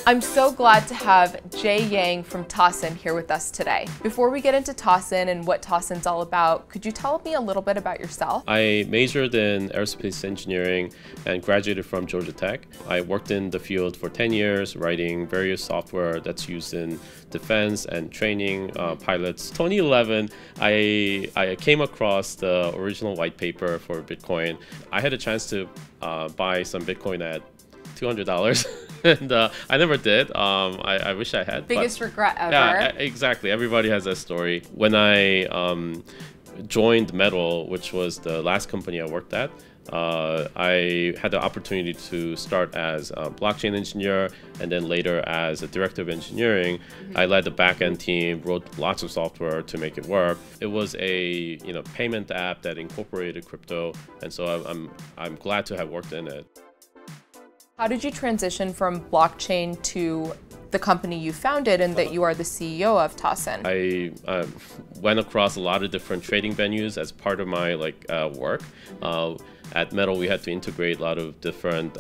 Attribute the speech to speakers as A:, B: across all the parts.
A: I'm so glad to have Jae Yang from Tacen here with us today. Before we get into Tacen and what Tacen's all about, could you tell me a little bit about yourself?
B: I majored in aerospace engineering and graduated from Georgia Tech. I worked in the field for 10 years, writing various software that's used in defense and training pilots. 2011, I came across the original white paper for Bitcoin. I had a chance to buy some Bitcoin at $200. And I never did. I wish I had.
A: Biggest regret ever.
B: Yeah, exactly. Everybody has that story. When I joined Metal, which was the last company I worked at, I had the opportunity to start as a blockchain engineer and then later as a director of engineering. I led the back-end team, wrote lots of software to make it work. It was a payment app that incorporated crypto, and so I'm glad to have worked in it.
A: How did you transition from blockchain to the company you founded and that you are the CEO of Tacen?
B: I went across a lot of different trading venues as part of my work. At Metal, we had to integrate a lot of different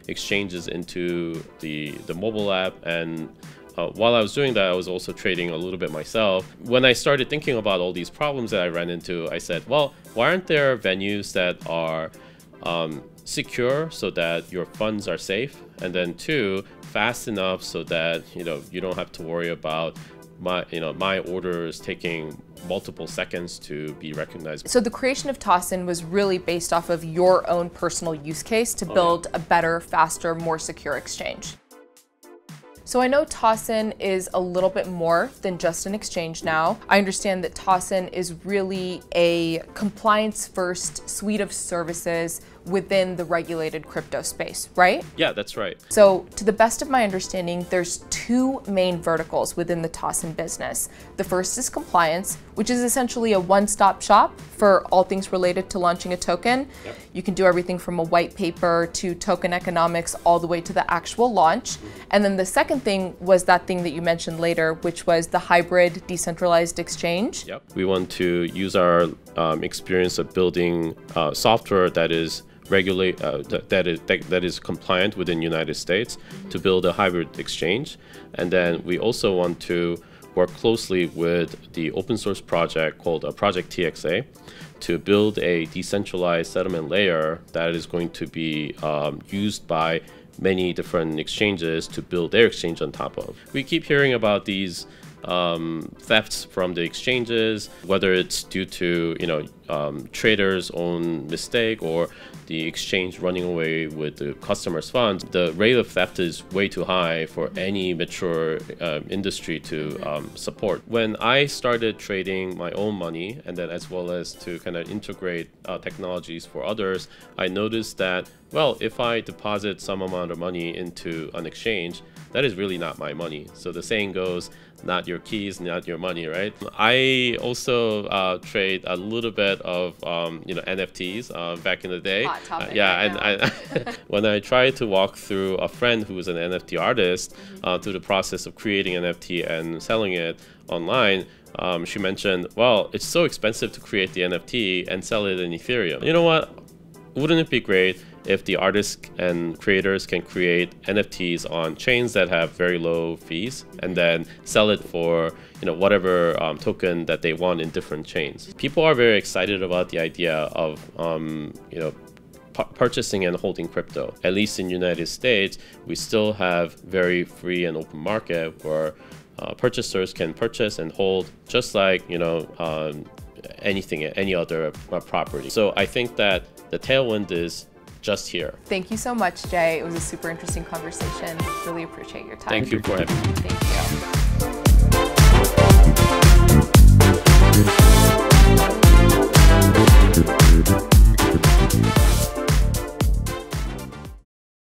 B: exchanges into the mobile app, and while I was doing that, I was also trading a little bit myself. When I started thinking about all these problems that I ran into, I said, well, why aren't there venues that are secure so that your funds are safe, and then two, fast enough so that you don't have to worry about my orders taking multiple seconds to be recognized.
A: So the creation of Tacen was really based off of your own personal use case to build a better, faster, more secure exchange. So I know Tacen is a little bit more than just an exchange now. I understand that Tacen is really a compliance-first suite of services within the regulated crypto space, right?
B: Yeah, that's right.
A: So to the best of my understanding, there's two main verticals within the Tacen business. The first is compliance, which is essentially a one-stop shop for all things related to launching a token.
B: Yep.
A: You can do everything from a white paper to token economics all the way to the actual launch. And then the second thing was that thing that you mentioned later, which was the hybrid decentralized exchange.
B: Yep. We want to use our experience of building software that is that is compliant within the United States to build a hybrid exchange. And then we also want to work closely with the open source project called Project TXA to build a decentralized settlement layer that is going to be used by many different exchanges to build their exchange on top of. We keep hearing about these thefts from the exchanges, whether it's due to traders' own mistake or the exchange running away with the customer's funds. The rate of theft is way too high for any mature industry to support. When I started trading my own money, and then as well as to kind of integrate technologies for others, I noticed that, well, if I deposit some amount of money into an exchange, that is really not my money. So the saying goes, not your keys, not your money, right? I also trade a little bit of NFTs back in the day.
A: Hot topic,
B: and when I tried to walk through a friend who was an NFT artist through the process of creating an NFT and selling it online, she mentioned, well, it's so expensive to create the NFT and sell it in Ethereum. You know what? Wouldn't it be great if the artists and creators can create NFTs on chains that have very low fees and then sell it for whatever token that they want in different chains? People are very excited about the idea of purchasing and holding crypto. At least in the United States, we still have very free and open market where purchasers can purchase and hold just like any other property. So I think that the tailwind is just here.
A: Thank you so much, Jae. It was a super interesting conversation. Really appreciate your time.
B: Thank you for having me.
A: Thank you.